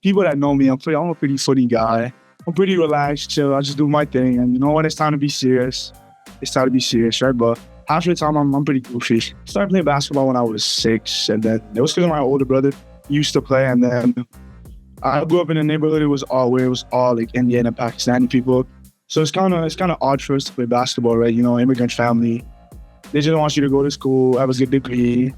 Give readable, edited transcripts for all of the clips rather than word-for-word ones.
people that know me, I'm a pretty funny guy. I'm pretty relaxed, chill. I just do my thing. And you know when it's time to be serious, it's time to be serious, right? But half the time, I'm pretty goofy. I started playing basketball when I was 6, and then it was because my older brother used to play, and then I grew up in a neighborhood. It was all like Indian and Pakistani people. So it's kind of odd for us to play basketball, right? You know, immigrant family. They just want you to go to school, have a good degree.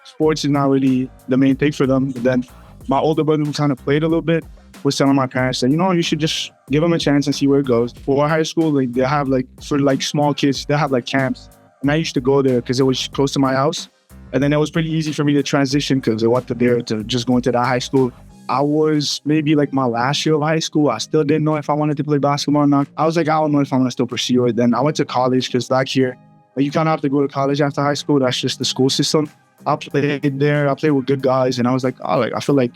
Sports is not really the main thing for them. But then my older brother, who kind of played a little bit, was telling my parents that, you know, you should just give them a chance and see where it goes. For high school, like they have for small kids, they have camps. And I used to go there because it was close to my house. And then it was pretty easy for me to transition because I wanted there to just go into that high school. I was maybe my last year of high school. I still didn't know if I wanted to play basketball or not. I was like, I don't know if I'm going to still pursue it. Then I went to college because back here, you kind of have to go to college after high school. That's just the school system. I played there. I played with good guys. And I was like, oh, I feel like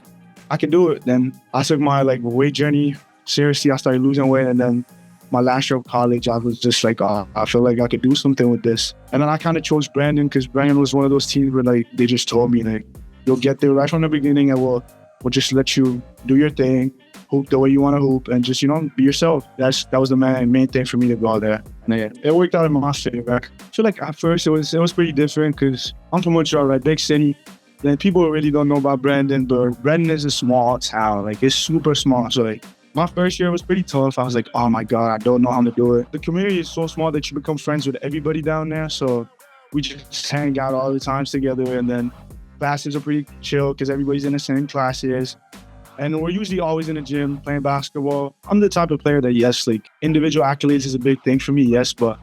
I can do it. Then I took my weight journey seriously. I started losing weight. And then my last year of college, I was just like, oh, I feel like I could do something with this. And then I kind of chose Brandon because Brandon was one of those teams where they just told me you'll get there right from the beginning and we'll just let you do your thing, hoop the way you want to hoop, and just, be yourself. That was the main thing for me to go there. And it worked out in my favor. I feel like at first it was pretty different because I'm from Montreal, right? Big city. Then people really don't know about Brandon, but Brandon is a small town. It's super small. So my first year was pretty tough. I was like, oh my God, I don't know how to do it. The community is so small that you become friends with everybody down there. So we just hang out all the times together, and then classes are pretty chill because everybody's in the same classes. And we're usually always in the gym playing basketball. I'm the type of player that, yes, individual accolades is a big thing for me, yes, but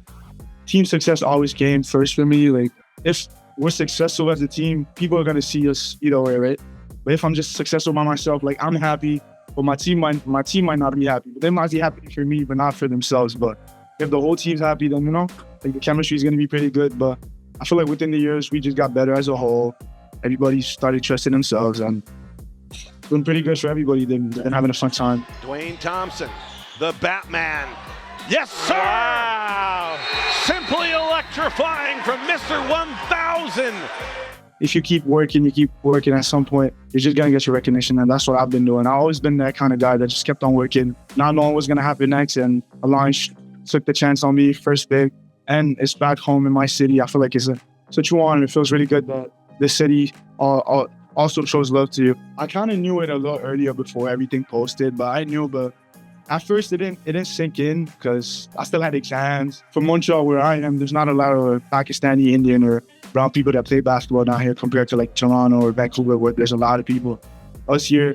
team success always came first for me. If we're successful as a team, people are going to see us either way, right? But if I'm just successful by myself, I'm happy, but my team might not be happy. But they might be happy for me, but not for themselves. But if the whole team's happy, then, the chemistry is going to be pretty good. But I feel like within the years, we just got better as a whole. Everybody started trusting themselves, and it's been pretty good for everybody. They've been having a fun time. Dwayne Thompson, the Batman. Yes, sir! Wow! Simply electrifying from Mr. 1000. If you keep working, at some point, you're just going to get your recognition, and that's what I've been doing. I've always been that kind of guy that just kept on working, not knowing what's going to happen next, and Alliance took the chance on me, first pick, and it's back home in my city. I feel like it's such an honor. It feels really good that the city also shows love to you. I kind of knew it a little earlier before everything posted, but at first it didn't sink in because I still had exams. From Montreal, where I am, there's not a lot of Pakistani, Indian, or brown people that play basketball down here compared to Toronto or Vancouver, where there's a lot of people. Us here,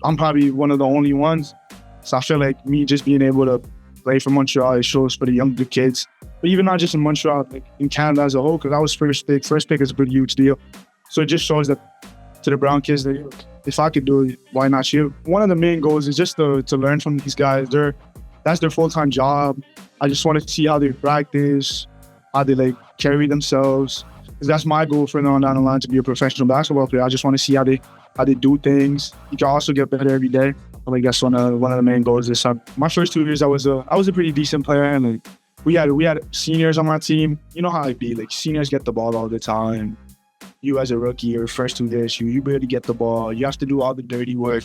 I'm probably one of the only ones. So I feel like me just being able to play for Montreal, it shows for the younger kids. But even not just in Montreal, in Canada as a whole, because I was first pick. First pick is a pretty huge deal. So it just shows that to the brown kids that if I could do it, why not you? One of the main goals is just to learn from these guys. That's their full-time job. I just want to see how they practice, how they carry themselves. Because that's my goal for now down the line, to be a professional basketball player. I just want to see how they do things. You can also get better every day. I think that's one of the main goals this summer. My first 2 years, I was a pretty decent player, and we had seniors on my team. You know how it be. Seniors get the ball all the time. You as a rookie, your first 2 years, you barely get the ball. You have to do all the dirty work,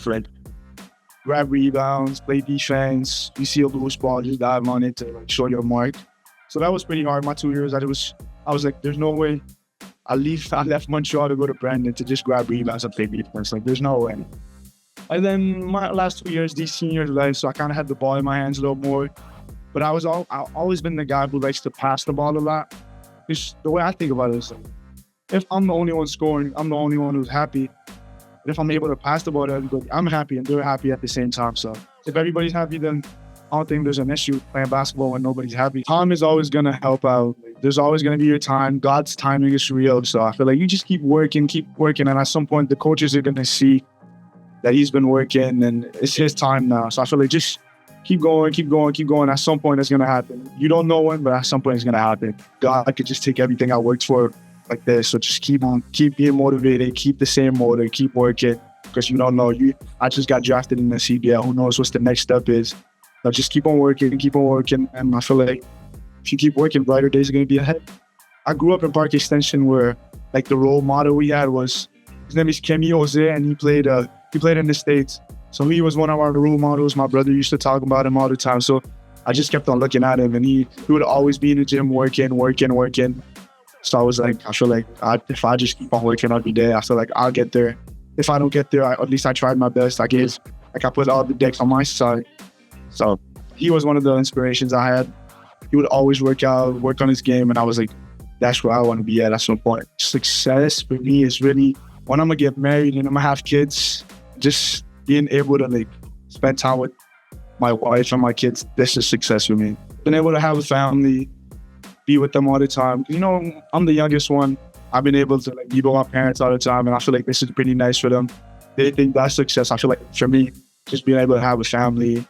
grab rebounds, play defense. You see a loose ball, just dive on it to show your mark. So that was pretty hard. My 2 years, I was like, there's no way. I left Montreal to go to Brandon to just grab rebounds and play defense. There's no way. And then my last 2 years, these seniors left, so I kind of had the ball in my hands a little more. But I've always been the guy who likes to pass the ball a lot. Just the way I think about it is, if I'm the only one scoring, I'm the only one who's happy. And if I'm able to pass the ball to everybody, I'm happy and they're happy at the same time. So if everybody's happy, then I don't think there's an issue playing basketball when nobody's happy. Time is always going to help out. There's always going to be your time. God's timing is real. So I feel like you just keep working. And at some point, the coaches are going to see that he's been working and it's his time now. So I feel like just keep going. At some point, it's going to happen. You don't know when, but at some point, it's going to happen. God could just take everything I worked for like this. So just keep being motivated, keep the same motive, keep working, because you don't know. I just got drafted in the CEBL. Who knows what the next step is? So just keep on working. And I feel like if you keep working, brighter days are going to be ahead. I grew up in Park Extension where the role model we had was, his name is Kemi Jose, and he played He played in the States. So he was one of our role models. My brother used to talk about him all the time. So I just kept on looking at him, and he would always be in the gym working. So I was like, I feel like if I just keep on working every day, I feel like I'll get there. If I don't get there, at least I tried my best. I put all the decks on my side. So he was one of the inspirations I had. He would always work out, work on his game, and I was like, that's where I want to be at some point. Success for me is really when I'm gonna get married and I'm gonna have kids, just being able to like spend time with my wife and my kids. This is success for me. Being able to have a family, be with them all the time. You know, I'm the youngest one. I've been able to like be with my parents all the time, and I feel like this is pretty nice for them. They think that's success. I feel like for me, just being able to have a family,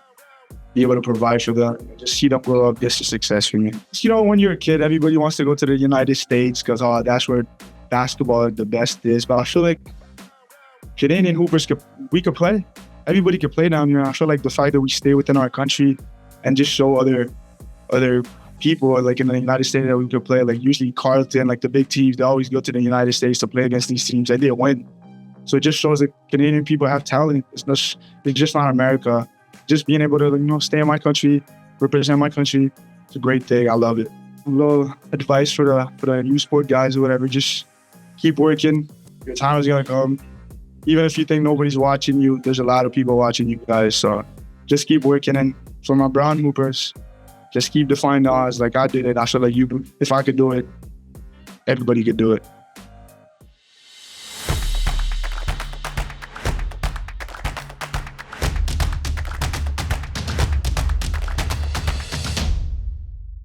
be able to provide for them, just see them grow up, this is success for me. You know, when you're a kid, everybody wants to go to the United States because that's where basketball the best is. But I feel like Canadian hoopers, we could play. Everybody could play down here. I feel like the fact that we stay within our country and just show other people like in the United States that we could play, like usually Carleton, like the big teams, they always go to the United States to play against these teams and they win. So it just shows that Canadian people have talent. It's just not America. Just being able to, you know, stay in my country, represent my country, it's a great thing. I love it. A little advice for the new sport guys or whatever, just keep working. Your time is gonna come. Even if you think nobody's watching you, there's a lot of people watching you guys. So just keep working. And for my brown hoopers, just keep defying the odds like I did it. I feel like if I could do it, everybody could do it.